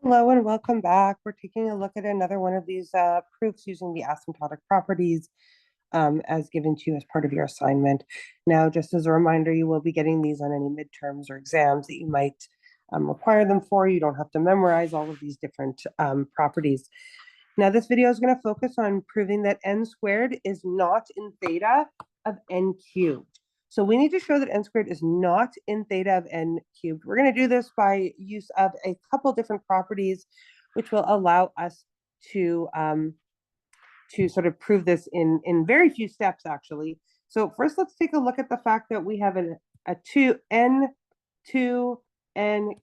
Hello and welcome back. We're taking a look at another one of these proofs using the asymptotic properties as given to you as part of your assignment. Now, just as a reminder, you will be getting these on any midterms or exams that you might require them for. You don't have to memorize all of these different properties. Now, this video is going to focus on proving that n squared is not in theta of n cubed. So we need to show that n squared is not in theta of n cubed. We're going to do this by use of a couple different properties, which will allow us to sort of prove this in very few steps, actually. So first, let's take a look at the fact that we have a 2n cubed, and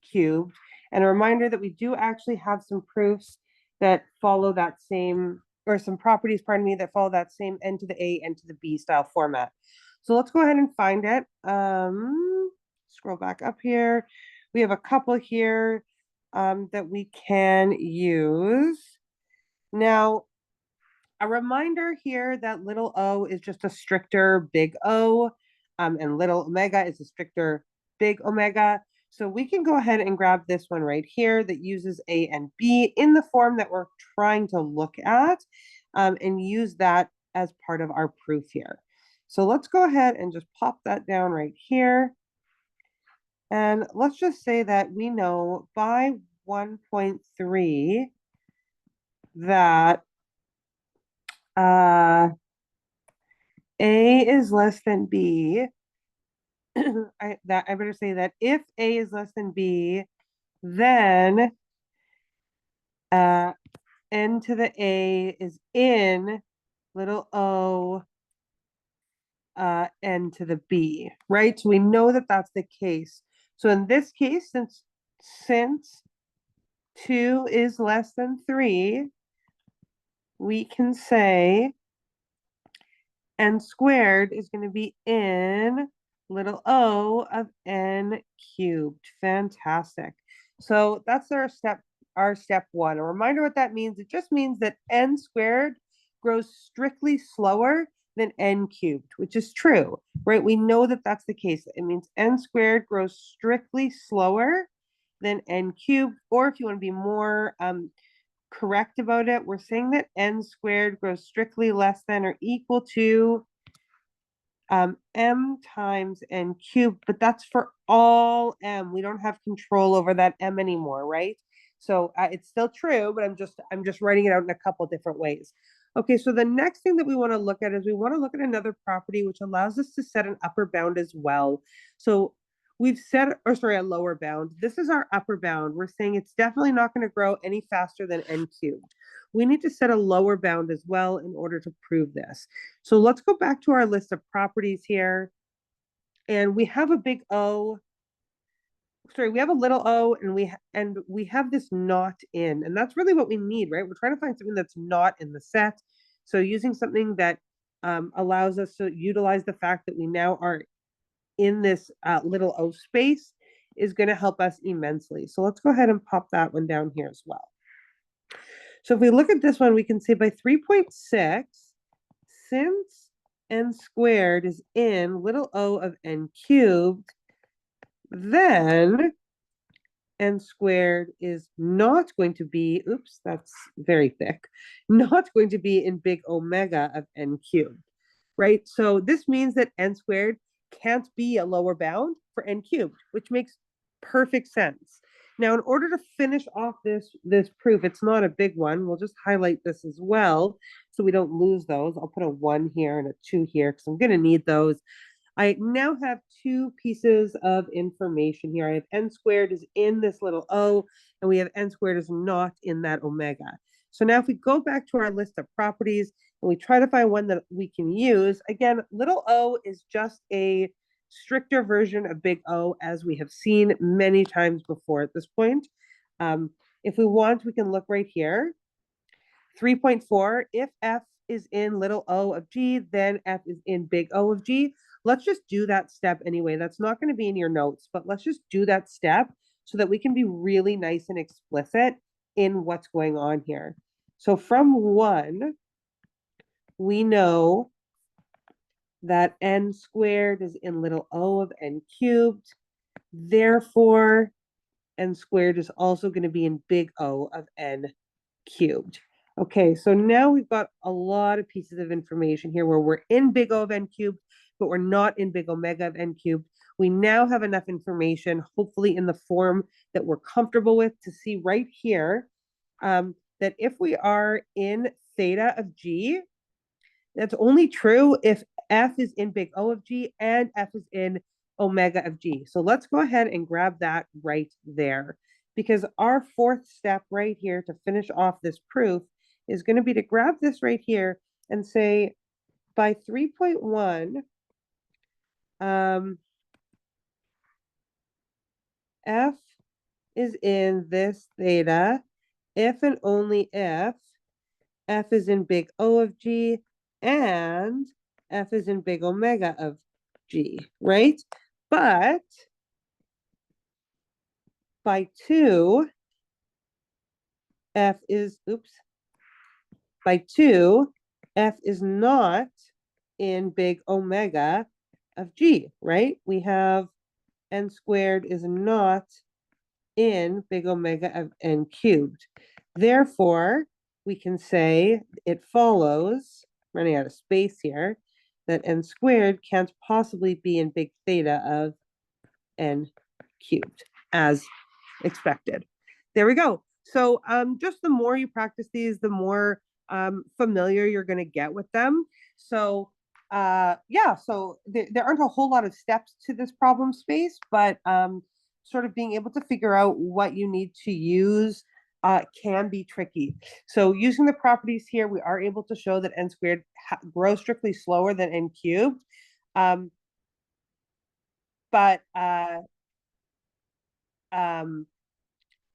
a reminder that we do actually have some proofs that follow that same, or some properties, pardon me, that follow that same n to the a, n to the b style format. So let's go ahead and find it. Scroll back up here. We have a couple here that we can use. Now, a reminder here that little o is just a stricter big O, and little omega is a stricter big omega. So we can go ahead and grab this one right here that uses a and b in the form that we're trying to look at, and use that as part of our proof here. So let's go ahead and just pop that down right here. And let's just say that we know by 1.3 that A is less than B. I better say that if A is less than B, then n to the A is in little o n to the B, right? So we know that that's the case. So in this case, since 2 is less than 3, we can say n squared is going to be in little o of n cubed. Fantastic. So that's our step one. A reminder what that means. It just means that n squared grows strictly slower than n cubed, which is true, right? We know that that's the case. It means n squared grows strictly slower than n cubed, or if you want to be more correct about it, we're saying that n squared grows strictly less than or equal to m times n cubed, but that's for all m. We don't have control over that m anymore, right? So it's still true, but I'm just writing it out in a couple different ways. Okay, so the next thing that we want to look at is we want to look at another property which allows us to set an upper bound as well. So we've set, or sorry, a lower bound. This is our upper bound. We're saying it's definitely not going to grow any faster than n cubed. We need to set a lower bound as well in order to prove this. So let's go back to our list of properties here. And we have a big O. Sorry, we have a little o, and we have this not in, and that's really what we need, right? We're trying to find something that's not in the set. So using something that allows us to utilize the fact that we now are in this little o space is going to help us immensely. So let's go ahead and pop that one down here as well. So if we look at this one, we can say by 3.6, since n squared is in little o of n cubed, then n squared is not going to be, oops, that's very thick, not going to be in big omega of n cubed, right? So this means that n squared can't be a lower bound for n cubed, which makes perfect sense. Now, in order to finish off this proof, it's not a big one. We'll just highlight this as well so we don't lose those. I'll put a 1 here and a 2 here because I'm going to need those. I now have two pieces of information here. I have n squared is in this little o, and we have n squared is not in that omega. So now if we go back to our list of properties and we try to find one that we can use, again, little o is just a stricter version of big O, as we have seen many times before at this point. If we want, we can look right here. 3.4, if f is in little o of g, then f is in big O of g. Let's just do that step anyway. That's not going to be in your notes, but let's just do that step so that we can be really nice and explicit in what's going on here. So from 1, we know that n squared is in little o of n cubed. Therefore, n squared is also going to be in big O of n cubed. Okay, so now we've got a lot of pieces of information here where we're in big O of n cubed, but we're not in big omega of n cubed. We now have enough information, hopefully in the form that we're comfortable with, to see right here that if we are in theta of g, that's only true if f is in big O of g and f is in omega of g. So let's go ahead and grab that right there, because our fourth step right here to finish off this proof is going to be to grab this right here and say by 3.1, f is in this theta if and only if f is in big O of g and f is in big omega of g, right? But by 2, f is, by 2, f is not in big omega of g, right? We have n squared is not in big omega of n cubed. Therefore, we can say it follows, running out of space here, that n squared can't possibly be in big theta of n cubed, as expected. There we go. So just the more you practice these, the more familiar you're going to get with them. So yeah, so there aren't a whole lot of steps to this problem space, but sort of being able to figure out what you need to use can be tricky. So using the properties here, we are able to show that n squared grows strictly slower than n cubed. But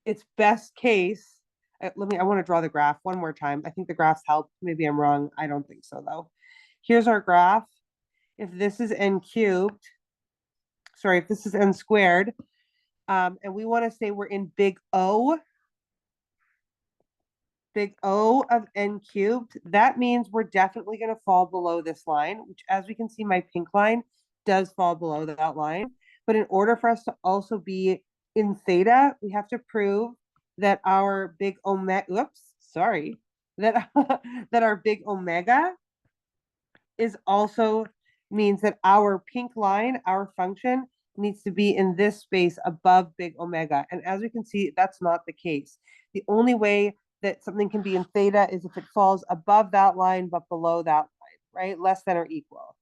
it's best case. I want to draw the graph one more time. I think the graphs help. Maybe I'm wrong. I don't think so, though. Here's our graph. If this is n cubed, sorry, if this is n squared, and we want to say we're in big O of n cubed, that means we're definitely going to fall below this line, which, as we can see, my pink line does fall below that line. But in order for us to also be in theta, we have to prove that our big omega, that our big omega is also means that our pink line, our function, needs to be in this space above big omega. And as we can see, that's not the case. The only way that something can be in theta is if it falls above that line but below that line, right? Less than or equal.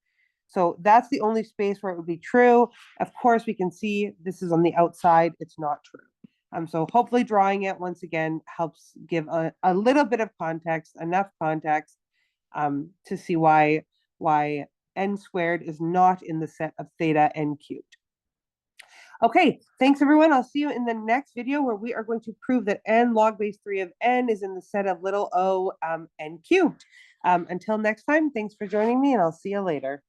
So that's the only space where it would be true. Of course, we can see this is on the outside. It's not true. So hopefully drawing it once again helps give a little bit of context, enough context to see why n squared is not in the set of theta n cubed. Okay, thanks everyone. I'll see you in the next video where we are going to prove that n log base 3 of n is in the set of little o n cubed. Until next time, thanks for joining me and I'll see you later.